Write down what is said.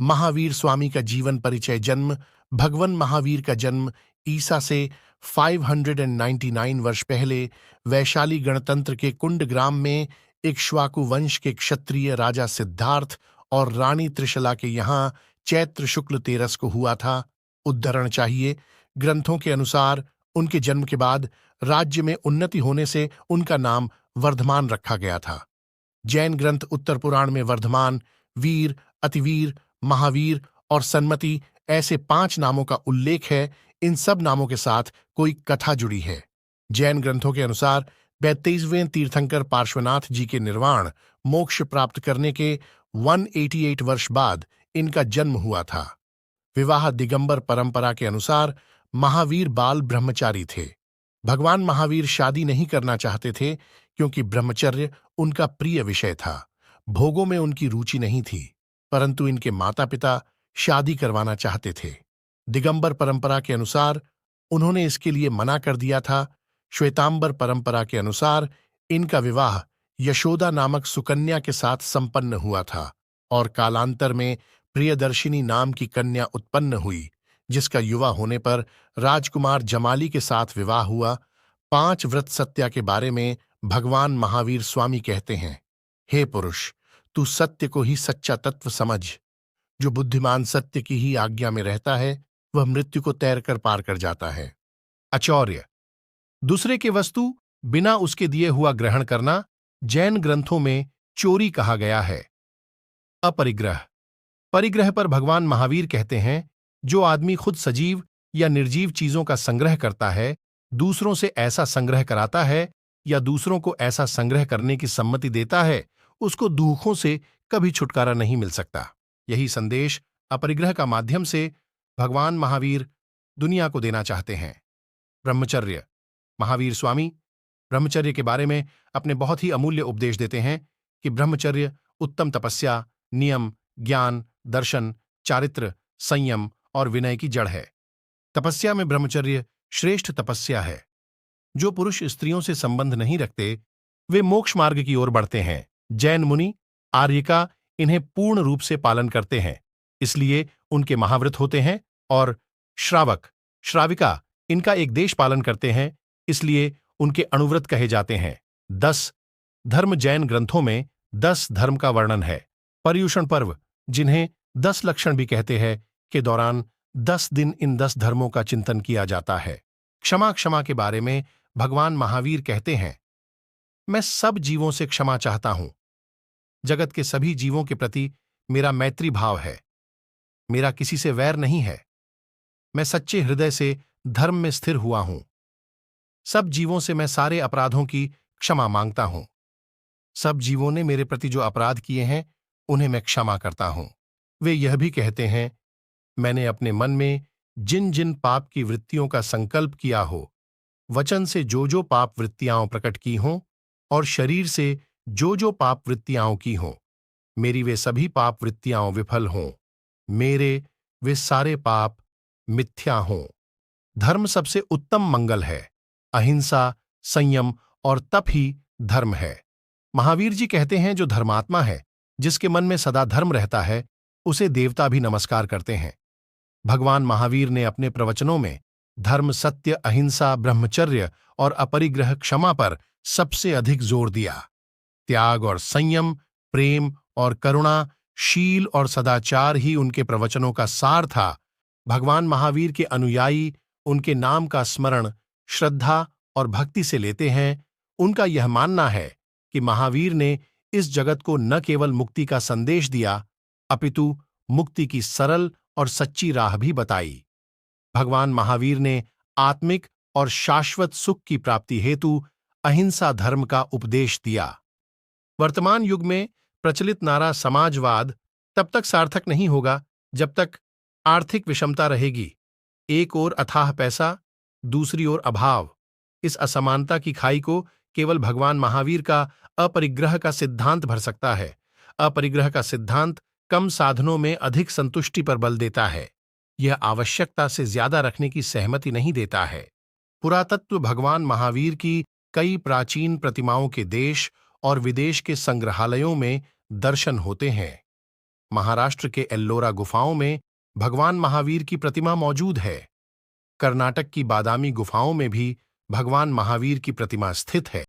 महावीर स्वामी का जीवन परिचय। जन्म। भगवान महावीर का जन्म ईसा से 599 वर्ष पहले वैशाली गणतंत्र के कुंड ग्राम में इक्ष्वाकु वंश के क्षत्रिय राजा सिद्धार्थ और रानी त्रिशला के यहाँ चैत्र शुक्ल 13 को हुआ था। उद्धरण चाहिए। ग्रंथों के अनुसार उनके जन्म के बाद राज्य में उन्नति होने से उनका नाम वर्धमान रखा गया था। जैन ग्रंथ उत्तर पुराण में वर्धमान, वीर, अतिवीर, महावीर और सन्मति ऐसे 5 नामों का उल्लेख है। इन सब नामों के साथ कोई कथा जुड़ी है। जैन ग्रंथों के अनुसार 32वें तीर्थंकर पार्श्वनाथ जी के निर्वाण मोक्ष प्राप्त करने के 188 वर्ष बाद इनका जन्म हुआ था। विवाह दिगंबर परंपरा के अनुसार महावीर बाल ब्रह्मचारी थे। भगवान महावीर शादी नहीं करना चाहते थे क्योंकि ब्रह्मचर्य उनका प्रिय विषय था। भोगों में उनकी रुचि नहीं थी, परंतु इनके माता पिता शादी करवाना चाहते थे। दिगंबर परंपरा के अनुसार उन्होंने इसके लिए मना कर दिया था। श्वेतांबर परंपरा के अनुसार इनका विवाह यशोदा नामक सुकन्या के साथ संपन्न हुआ था और कालांतर में प्रियदर्शिनी नाम की कन्या उत्पन्न हुई, जिसका युवा होने पर राजकुमार जमाली के साथ विवाह हुआ। 5 व्रत सत्या के बारे में भगवान महावीर स्वामी कहते हैं, हे पुरुष, तू सत्य को ही सच्चा तत्व समझ। जो बुद्धिमान सत्य की ही आज्ञा में रहता है वह मृत्यु को तैरकर पार कर जाता है। अचौर्य, दूसरे के वस्तु बिना उसके दिए हुआ ग्रहण करना जैन ग्रंथों में चोरी कहा गया है। अपरिग्रह, परिग्रह पर भगवान महावीर कहते हैं, जो आदमी खुद सजीव या निर्जीव चीजों का संग्रह करता है, दूसरों से ऐसा संग्रह कराता है या दूसरों को ऐसा संग्रह करने की सम्मति देता है, उसको दुखों से कभी छुटकारा नहीं मिल सकता। यही संदेश अपरिग्रह का माध्यम से भगवान महावीर दुनिया को देना चाहते हैं। ब्रह्मचर्य, महावीर स्वामी ब्रह्मचर्य के बारे में अपने बहुत ही अमूल्य उपदेश देते हैं कि ब्रह्मचर्य उत्तम तपस्या, नियम, ज्ञान, दर्शन, चारित्र, संयम और विनय की जड़ है। तपस्या में ब्रह्मचर्य श्रेष्ठ तपस्या है। जो पुरुष स्त्रियों से संबंध नहीं रखते वे मोक्ष मार्ग की ओर बढ़ते हैं। जैन मुनि आर्यिका इन्हें पूर्ण रूप से पालन करते हैं, इसलिए उनके महाव्रत होते हैं, और श्रावक श्राविका इनका एक देश पालन करते हैं, इसलिए उनके अणुव्रत कहे जाते हैं। 10 धर्म, जैन ग्रंथों में 10 धर्म का वर्णन है। पर्युषण पर्व, जिन्हें 10 लक्षण भी कहते हैं, के दौरान 10 दिन इन 10 धर्मों का चिंतन किया जाता है। क्षमा के बारे में भगवान महावीर कहते हैं, मैं सब जीवों से क्षमा चाहता हूं। जगत के सभी जीवों के प्रति मेरा मैत्री भाव है। मेरा किसी से वैर नहीं है। मैं सच्चे हृदय से धर्म में स्थिर हुआ हूं। सब जीवों से मैं सारे अपराधों की क्षमा मांगता हूं। सब जीवों ने मेरे प्रति जो अपराध किए हैं उन्हें मैं क्षमा करता हूं। वे यह भी कहते हैं, मैंने अपने मन में जिन जिन पाप की वृत्तियों का संकल्प किया हो, वचन से जो पाप वृत्तियां प्रकट की हों और शरीर से जो पाप वृत्तियां की हों, मेरी वे सभी पाप वृत्तियां विफल हों। मेरे वे सारे पाप मिथ्या हों। धर्म सबसे उत्तम मंगल है। अहिंसा, संयम और तप ही धर्म है। महावीर जी कहते हैं, जो धर्मात्मा है, जिसके मन में सदा धर्म रहता है, उसे देवता भी नमस्कार करते हैं। भगवान महावीर ने अपने प्रवचनों में धर्म, सत्य, अहिंसा, ब्रह्मचर्य और अपरिग्रह, क्षमा पर सबसे अधिक जोर दिया। त्याग और संयम, प्रेम और करुणा, शील और सदाचार ही उनके प्रवचनों का सार था। भगवान महावीर के अनुयायी उनके नाम का स्मरण श्रद्धा और भक्ति से लेते हैं। उनका यह मानना है कि महावीर ने इस जगत को न केवल मुक्ति का संदेश दिया, अपितु मुक्ति की सरल और सच्ची राह भी बताई। भगवान महावीर ने आत्मिक और शाश्वत सुख की प्राप्ति हेतु अहिंसा धर्म का उपदेश दिया। वर्तमान युग में प्रचलित नारा समाजवाद तब तक सार्थक नहीं होगा जब तक आर्थिक विषमता रहेगी। एक ओर अथाह पैसा, दूसरी ओर अभाव। इस असमानता की खाई को केवल भगवान महावीर का अपरिग्रह का सिद्धांत भर सकता है। अपरिग्रह का सिद्धांत कम साधनों में अधिक संतुष्टि पर बल देता है। यह आवश्यकता से ज्यादा रखने की सहमति नहीं देता है। पुरातत्व भगवान महावीर की कई प्राचीन प्रतिमाओं के देश और विदेश के संग्रहालयों में दर्शन होते हैं। महाराष्ट्र के एल्लोरा गुफाओं में भगवान महावीर की प्रतिमा मौजूद है। कर्नाटक की बादामी गुफाओं में भी भगवान महावीर की प्रतिमा स्थित है।